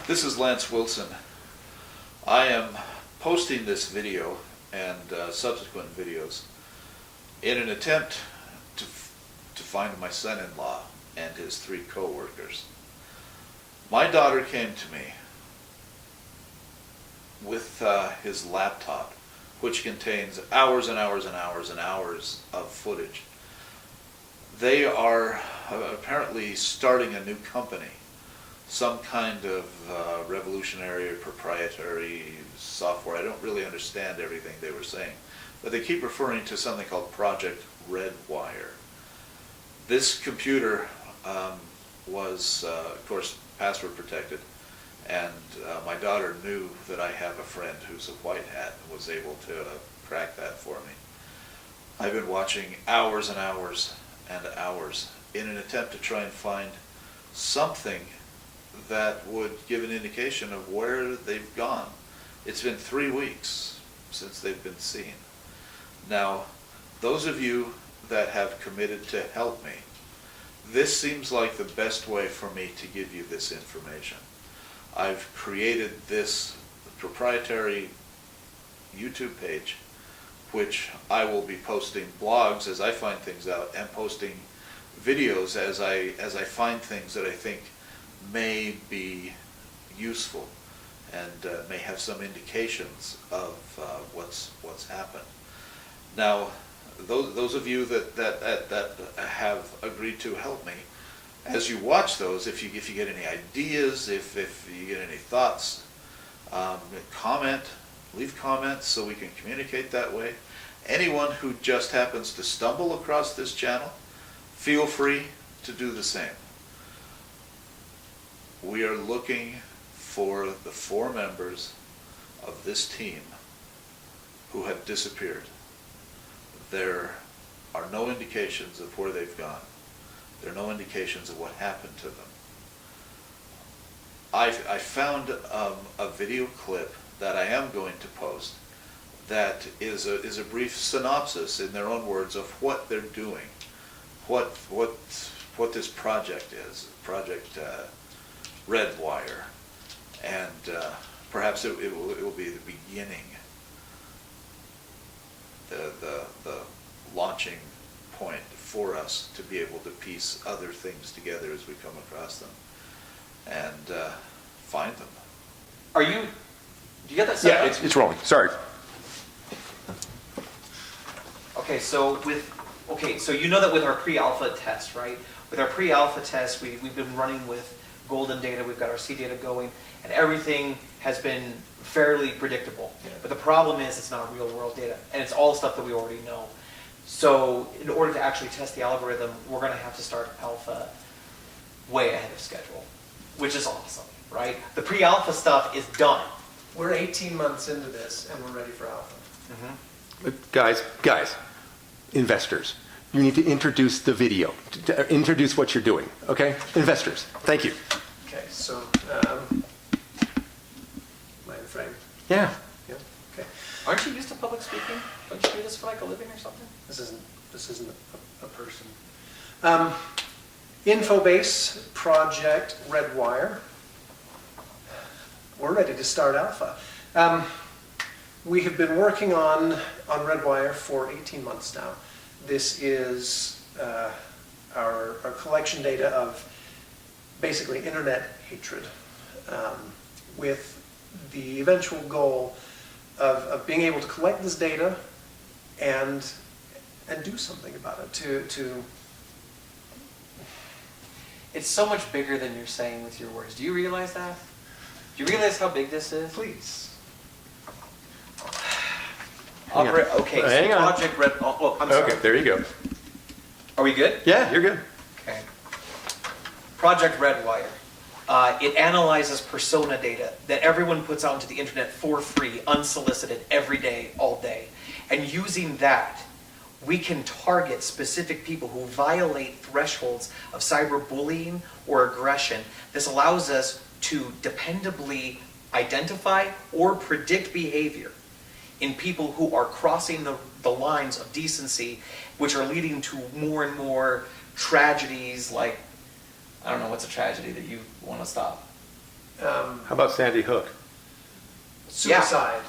This is Lance Wilson. I am posting this video and subsequent videos in an attempt to find my son-in-law and his 3 co-workers. My daughter came to me with his laptop, which contains hours and hours and hours and hours of footage. They are apparently starting a new company, some kind of revolutionary or proprietary software. I don't really understand everything they were saying, but they keep referring to something called Project Redwire. This computer was, of course, password protected, and my daughter knew that I have a friend who's a white hat and was able to crack that for me. I've been watching hours and hours and hours in an attempt to try and find something that would give an indication of where they've gone. It's been 3 weeks since they've been seen. Now, those of you that have committed to help me, this seems like the best way for me to give you this information. I've created this proprietary YouTube page, which I will be posting blogs as I find things out, and posting videos as I find things that I think may be useful and may have some indications of what's happened. Now, those of you that have agreed to help me, as you watch those, if you get any ideas, if you get any thoughts, leave comments so we can communicate that way. Anyone who just happens to stumble across this channel, feel free to do the same. We are looking for the 4 members of this team who have disappeared. There are no indications of where they've gone. There are no indications of what happened to them. I found a video clip that I am going to post that is a brief synopsis in their own words of what they're doing, what this project is, Project Redwire, and perhaps it will be the beginning, the launching point for us to be able to piece other things together as we come across them and find them. Do you get that set Yeah, up? it's rolling. Sorry. Okay, so you know that with our pre-alpha test, right? With our pre-alpha test, we've been running with golden data, we've got our C data going, and everything has been fairly predictable. Yeah. But the problem is it's not real world data, and it's all stuff that we already know. So in order to actually test the algorithm, we're going to have to start alpha way ahead of schedule, which is awesome, right? The pre-alpha stuff is done. We're 18 months into this, and we're ready for alpha. But guys, investors, you need to introduce the video, to introduce what you're doing, okay? Investors, thank you. Okay, so, mind frame. Yeah. Yeah. Okay. Aren't you used to public speaking? Don't you do this for like a living or something? This isn't a person. Infobase Project Redwire. We're ready to start alpha. We have been working on Redwire for 18 months now. This is our collection data of basically internet hatred, with the eventual goal of being able to collect this data and do something about it. To It's so much bigger than you're saying with your words. Do you realize that? Do you realize how big this is? please. Okay, so Hang on. Project Red. Oh, I'm sorry. Okay, there you go. Are we good? Yeah, you're good. Okay. Project Redwire. It analyzes persona data that everyone puts out into the internet for free, unsolicited, every day, all day. And using that, we can target specific people who violate thresholds of cyberbullying or aggression. This allows us to dependably identify or predict behavior in people who are crossing the lines of decency, which are leading to more and more tragedies like, I don't know, what's a tragedy that you want to stop? How about Sandy Hook? Suicide.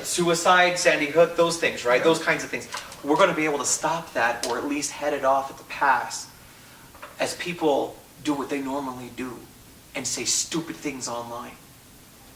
Suicide, Sandy Hook, those things, right? Those kinds of things. We're going to be able to stop that, or at least head it off at the pass, as people do what they normally do and say stupid things online.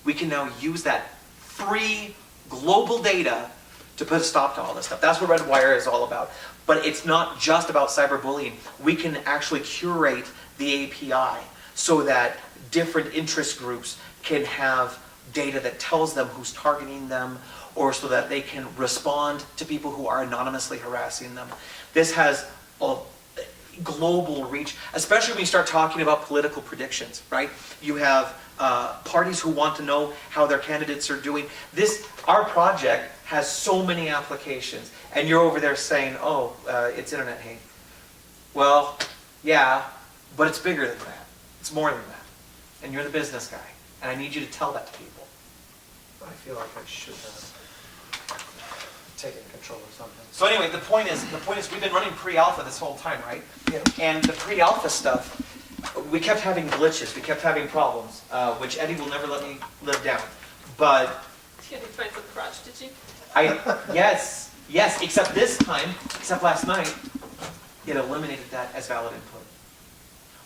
We can now use that free global data to put a stop to all this stuff. That's what Redwire is all about. But it's not just about cyberbullying. We can actually curate the API so that different interest groups can have data that tells them who's targeting them, or so that they can respond to people who are anonymously harassing them. This has a global reach, especially when you start talking about political predictions, right? You have parties who want to know how their candidates are doing. Our project has so many applications, and you're over there saying, oh, it's internet hate. Well, yeah, but it's bigger than that. It's more than that. And you're the business guy, and I need you to tell that to people. I feel like I should have taken control of something. So anyway, the point is we've been running pre-alpha this whole time, right? Yeah. And the pre-alpha stuff, we kept having glitches, we kept having problems, which Eddie will never let me live down. But You had to find some crotch, did you? yes, except last night, it eliminated that as valid input.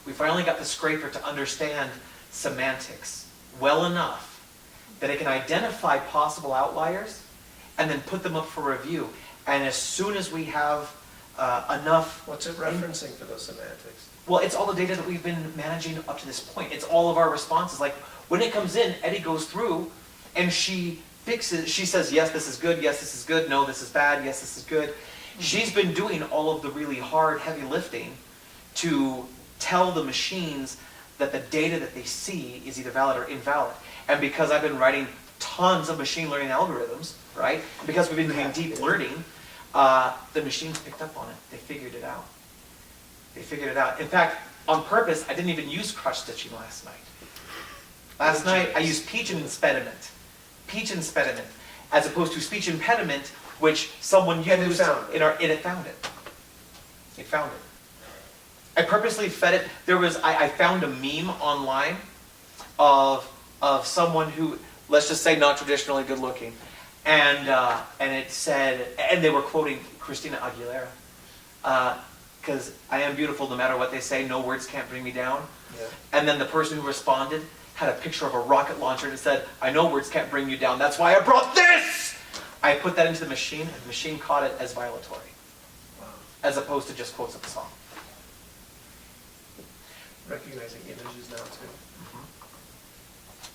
We finally got the scraper to understand semantics well enough that it can identify possible outliers and then put them up for review. And as soon as we have enough... What's it referencing for those semantics? Well, it's all the data that we've been managing up to this point. It's all of our responses. Like, when it comes in, Eddie goes through and she fixes, she says, yes, this is good, yes, this is good, no, this is bad, yes, this is good. She's been doing all of the really hard, heavy lifting to tell the machines that the data that they see is either valid or invalid. And because I've been writing tons of machine learning algorithms, right? And because we've been doing deep learning, the machines picked up on it. They figured it out. In fact, on purpose, I didn't even use crutch stitching last night. Last night, I used speech impediment, as opposed to speech impediment, which someone used And it found it. and it found it. It found it. I purposely fed it. I found a meme online of someone who, let's just say, not traditionally good looking, and it said, and they were quoting Christina Aguilera, because I am beautiful no matter what they say, no words can't bring me down. Yeah. And then the person who responded had a picture of a rocket launcher and it said, I know words can't bring you down, that's why I brought this! I put that into the machine, and the machine caught it as violatory, Wow. as opposed to just quotes of the song. Recognizing images now too.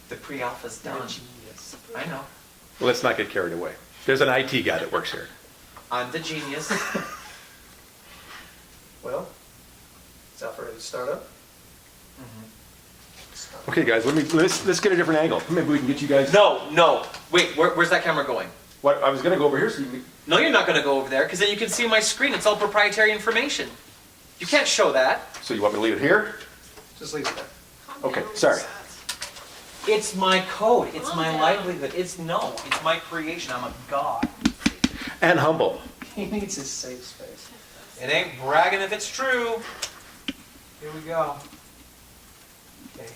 The pre-alpha's done. Genius. I know. Well, let's not get carried away. There's an IT guy that works here. I'm the genius. Well, is that ready to start up? Okay, guys, let's get a different angle. Maybe we can get you guys. No. Wait, where's that camera going? What? I was gonna go over here so you can. No, you're not going to go over there, because then you can see my screen. It's all proprietary information. You can't show that. So you want me to leave it here? Just leave it there. Calm Okay, down, sorry. Seth. It's my code. It's Calm my down. livelihood. It's my creation. I'm a god. And humble. He needs his safe space. It ain't bragging if it's true. Here we go. Okay.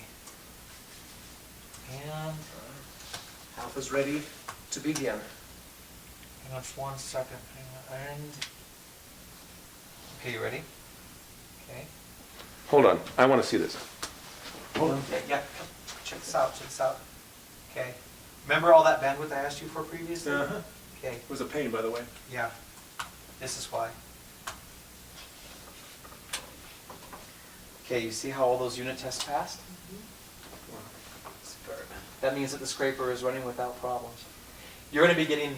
And Alpha's ready to begin. hang on just 1 second. Hang on. And okay, you ready? Okay. Hold on. I want to see this. Hold on. Yeah. Come. Check this out. Okay. Remember all that bandwidth I asked you for previously? Uh-huh. Okay. It was a pain, by the way. Yeah. This is why. Okay, you see how all those unit tests passed? Superb. That means that the scraper is running without problems. You're going to be getting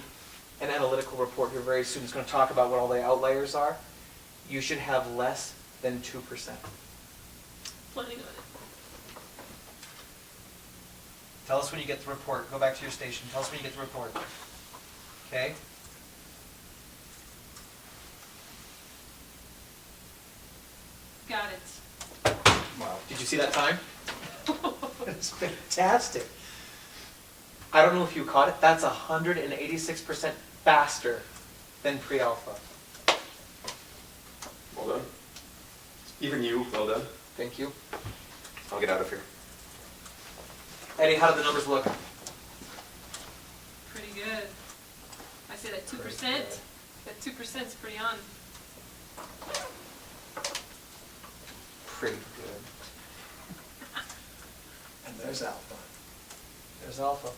an analytical report here very soon. It's going to talk about what all the outliers are. You should have less than 2%. Planning on it. Tell us when you get the report. Go back to your station. Tell us when you get the report. Okay? Got it. Wow. Did you see that time? It's fantastic. I don't know if you caught it. That's 186% faster than pre-alpha. Well done. Even you, well done. Thank you. I'll get out of here. Eddie, how do the numbers look? Pretty good. I say that 2%, that 2% is pretty on. Pretty good. And there's Alpha. There's Alpha.